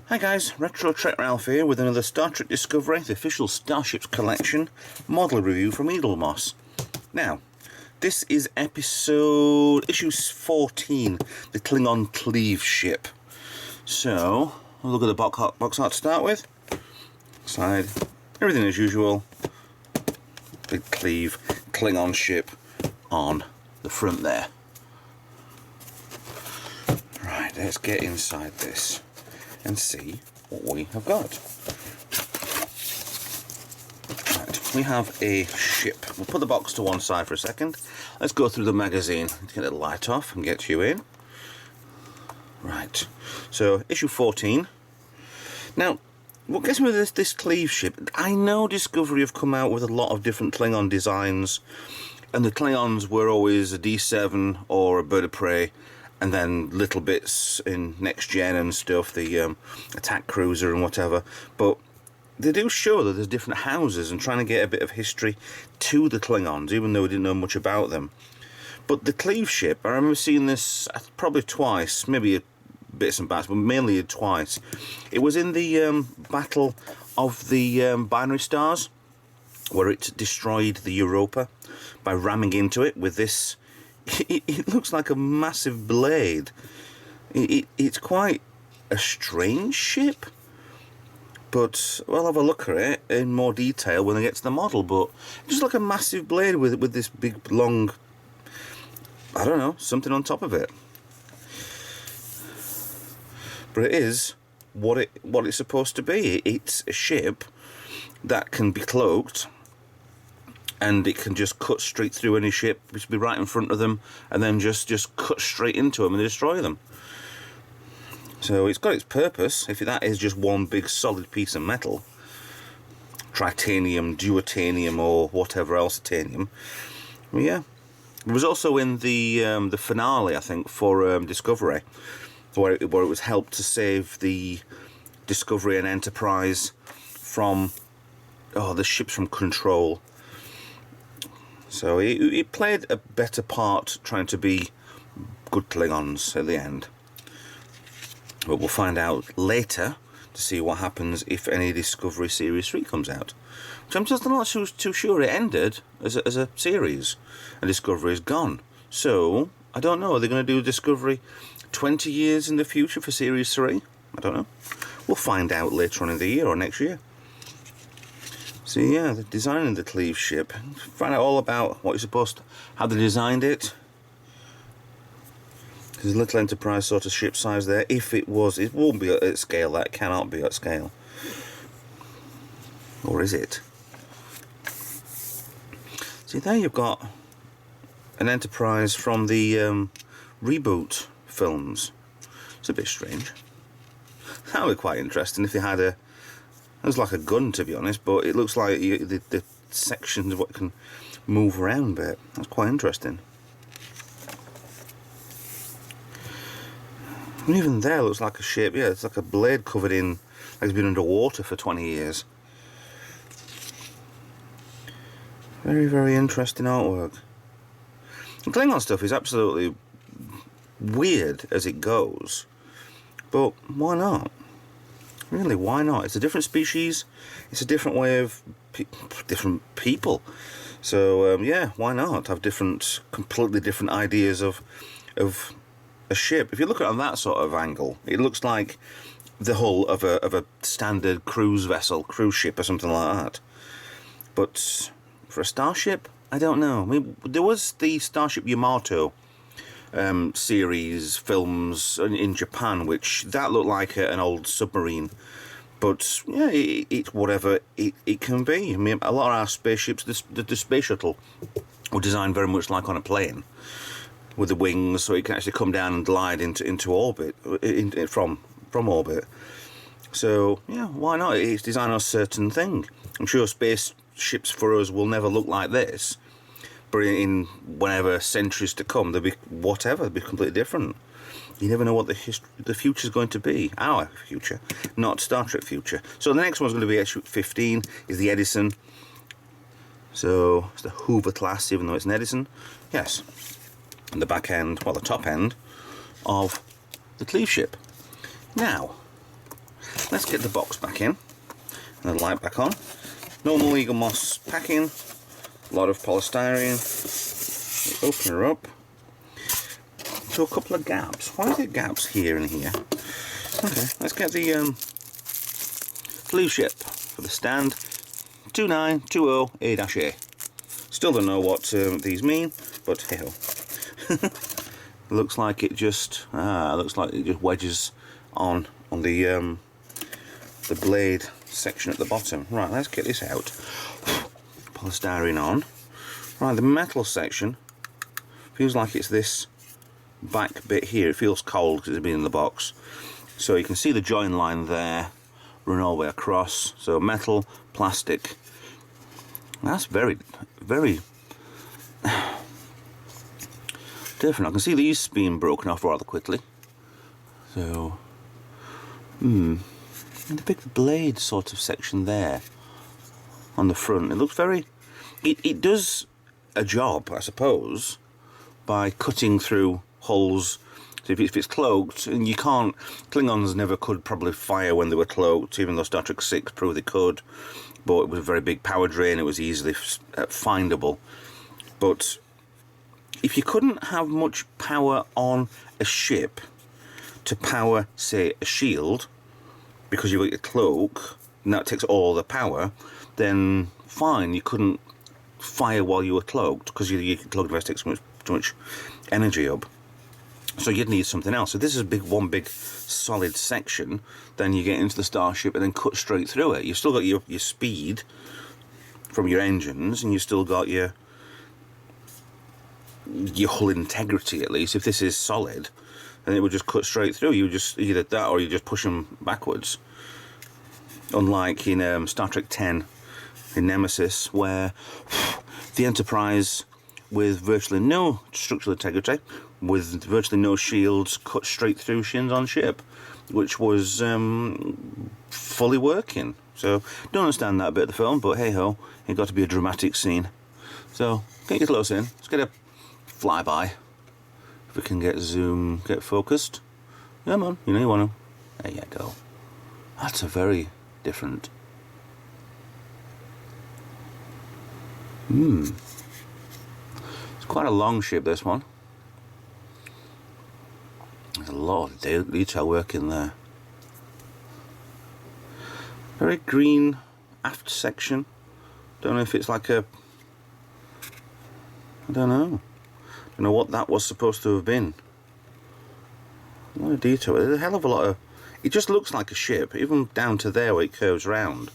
Hi guys, Retro Trek Ralph here with another Star Trek Discovery, the official Starships collection model review from Eaglemoss. Now, this is issue 14, the Klingon Cleave ship. So, we'll look at the box art to start with. Side, everything as usual. Big Cleave Klingon ship on the front there. Right, let's get inside this and see what we have got. Right, we have a ship. We'll put the box to one side for a second. Let's go through the magazine to get the light off and get you in. Right, so issue 14. Now, what gets me with this Cleave ship, I know Discovery have come out with a lot of different Klingon designs, and the Klingons were always a D7 or a bird of prey, and then little bits in Next Gen and stuff, the attack cruiser and whatever. But they do show that there's different houses and trying to get a bit of history to the Klingons, even though we didn't know much about them. But the Cleave ship, I remember seeing this probably twice, maybe bits and bats, but mainly twice. It was in the Battle of the Binary Stars, where it destroyed the Europa by ramming into it with this. It looks like a massive blade. It's quite a strange ship, but we'll have a look at it in more detail when I get to the model. But it's just like a massive blade with this big long, I don't know, something on top of it. But it is what it's supposed to be. It's a ship that can be cloaked, and it can just cut straight through any ship, which will be right in front of them, and then just cut straight into them and destroy them. So it's got its purpose, if that is just one big solid piece of metal. Tritanium, duotanium, or whatever else titanium. Well, yeah. It was also in the finale, I think, for Discovery, where it was helped to save the Discovery and Enterprise from the ships from Control. So it played a better part trying to be good Klingons at the end. But we'll find out later to see what happens if any Discovery Series 3 comes out. Which I'm just not too sure it ended as a series, and Discovery is gone. So, I don't know, are they going to do Discovery 20 years in the future for Series 3? I don't know. We'll find out later on in the year or next year. So yeah, they're designing the Cleave ship. Find out all about what you're supposed to, how they designed it. There's a little Enterprise sort of ship size there. If it won't be at scale. That cannot be at scale. Or is it? See, there you've got an Enterprise from the reboot films. It's a bit strange. That would be quite interesting if they had a... It was like a gun, to be honest, but it looks like the sections of what can move around a bit. That's quite interesting. And even there, it looks like a ship. Yeah, it's like a blade covered in, like it's been underwater for 20 years. Very, very interesting artwork. The Klingon stuff is absolutely weird as it goes, but why not? Really, why not? It's a different species. It's a different way of different people. So yeah, why not have completely different ideas of a ship? If you look at it on that sort of angle, it looks like the hull of a standard cruise ship, or something like that. But for a starship, I don't know. I mean, there was the Starship Yamato series films in Japan, which that looked like an old submarine. But yeah, it's whatever it can be. I mean, a lot of our spaceships, the space shuttle, were designed very much like on a plane, with the wings, so it can actually come down and glide into orbit from orbit. So yeah, why not? It's designed on a certain thing. I'm sure spaceships for us will never look like this, but in whenever centuries to come, they'll be whatever, they'll be completely different. You never know what the future is going to be. Our future, not Star Trek future. So the next one's going to be issue 15, is the Edison. So it's the Hoover class, even though it's an Edison. Yes. And the back end, well, the top end of the Cleave ship. Now, let's get the box back in and the light back on. Normal Eaglemoss packing, a lot of polystyrene. Open her up to a couple of gaps. Why are there gaps here and here? Okay, let's get the Cleave ship for the stand. 2920A-A. Still don't know what these mean, but hey ho. Looks like it just wedges on the blade section at the bottom. Right, let's get this out. Polystyrene on. Right, the metal section feels like it's this back bit here. It feels cold because it's been in the box. So you can see the join line there, run all the way across. So metal, plastic. That's very, very different. I can see these being broken off rather quickly. So, and the big blade sort of section there on the front. It looks very. It does a job, I suppose, by cutting through holes. So if it's cloaked, and you can't. Klingons never could probably fire when they were cloaked, even though Star Trek 6 proved they could. But it was a very big power drain. It was easily findable. But if you couldn't have much power on a ship to power, say, a shield, because you've got your cloak, and that takes all the power, then fine, you couldn't fire while you were cloaked, because your cloak device takes too much energy up. So you'd need something else. So this is one big solid section. Then you get into the starship and then cut straight through it. You've still got your speed from your engines, and you've still got your hull integrity, at least. If this is solid, then it would just cut straight through. You would just either that, or you just push them backwards. Unlike in Star Trek 10, in Nemesis, where the Enterprise, with virtually no structural integrity, with virtually no shields, cut straight through shins on ship, which was fully working. So, don't understand that bit of the film, but hey ho, it got to be a dramatic scene. So, get your close in. Let's get a flyby. If we can get zoom, get focused. Come on, you know you want to. There you go. That's a very different. It's quite a long ship, this one. There's a lot of detail work in there. Very green aft section. Don't know if it's like a. I don't know. Don't know what that was supposed to have been. A lot of detail. There's a hell of a lot of. It just looks like a ship, even down to there where it curves round.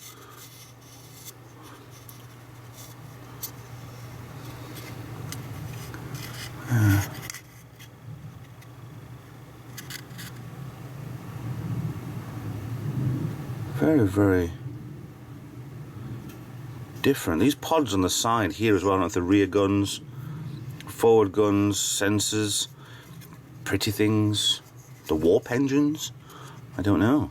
Very, very different. These pods on the side here as well, like the rear guns, forward guns, sensors, pretty things, the warp engines. I don't know.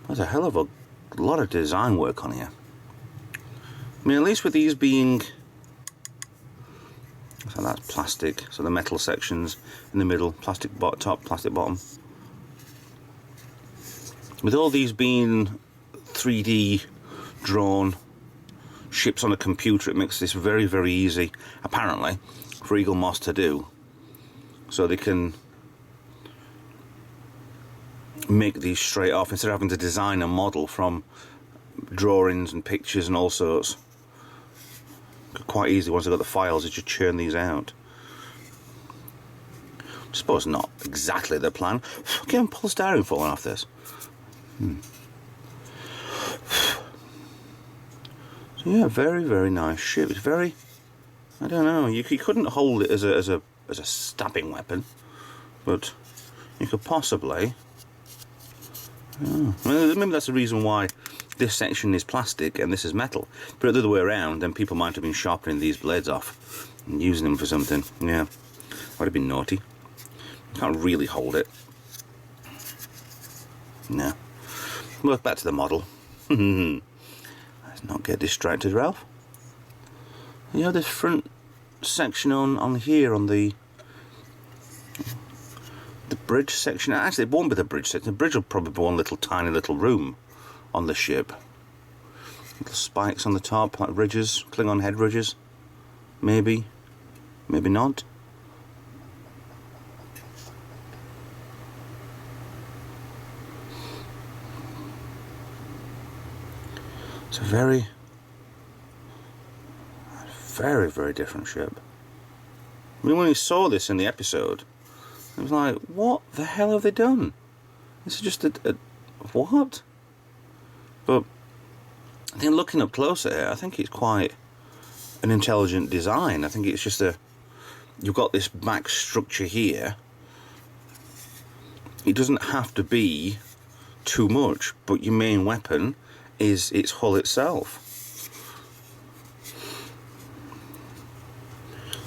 There's a hell of a lot of design work on here. I mean, at least with these being. So that's plastic. So the metal sections in the middle, plastic top, plastic bottom. With all these being 3D drawn ships on a computer, it makes this very, very easy, apparently, for Eaglemoss to do. So they can make these straight off instead of having to design a model from drawings and pictures and all sorts. Quite easy once they've got the files, to just churn these out. I suppose not exactly the plan. Again, polystyrene falling off this. So yeah, very, very nice ship. It's very, I don't know, you couldn't hold it as a stabbing weapon, but you could possibly. Maybe that's the reason why this section is plastic and this is metal. But the other way around, then people might have been sharpening these blades off and using them for something. Yeah, would have been naughty. Can't really hold it. No. Well, back to the model. Let's not get distracted, Ralph. You have this front section on here, on the bridge section. Actually, it won't be the bridge section. The bridge will probably be one little tiny little room on the ship. Little spikes on the top, like ridges, Klingon head ridges. Maybe. Maybe not. It's a very, very different ship. I mean, when we saw this in the episode, it was like, what the hell have they done? This is just a what? But I think looking up closer here, I think it's quite an intelligent design. I think it's just you've got this back structure here. It doesn't have to be too much, but your main weapon is its hull itself.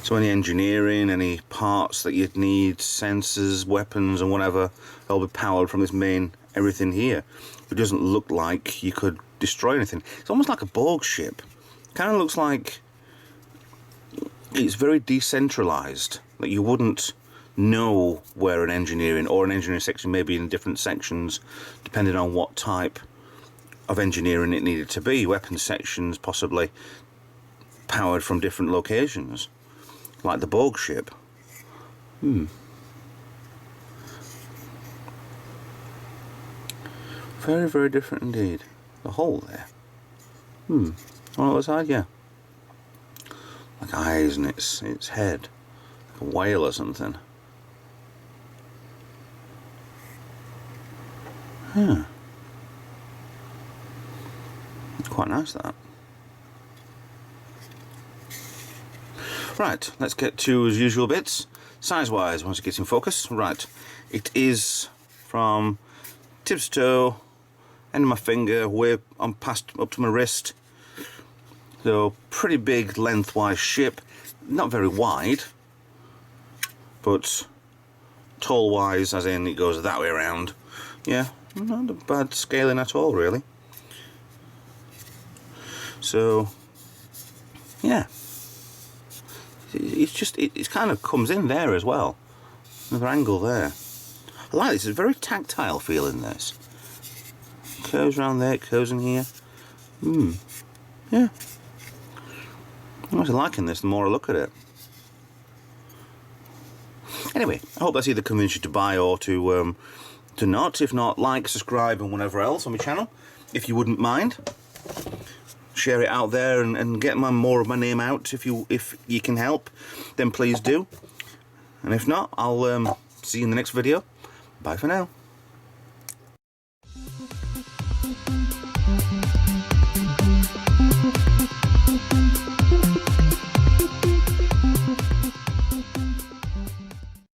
So any engineering, any parts that you'd need, sensors, weapons and whatever, they'll be powered from this main everything here. It doesn't look like you could destroy anything. It's almost like a Borg ship. Kind of looks like it's very decentralized, that you wouldn't know where an engineering section may be in different sections depending on what type of engineering it needed to be. Weapons sections possibly powered from different locations, like the Borg ship. Very different indeed. The hull there. On the other side, yeah. Like eyes in its head. Like a whale or something. Quite nice, that. Right, let's get to as usual bits. Size-wise, once it gets in focus. Right, it is from tip to toe, end of my finger, way on past up to my wrist. So pretty big lengthwise ship. Not very wide, but tall-wise, as in it goes that way around. Yeah, not a bad scaling at all, really. So, yeah, it's just, it kind of comes in there as well. Another angle there. I like this, it's a very tactile feel in this. Curves around there, curves in here. Yeah. I'm actually liking this the more I look at it. Anyway, I hope that's either convinced you to buy or to not. If not, like, subscribe and whatever else on my channel, if you wouldn't mind. Share it out there and get more of my name out if you can help, then please do. And if not, I'll see you in the next video. Bye for now.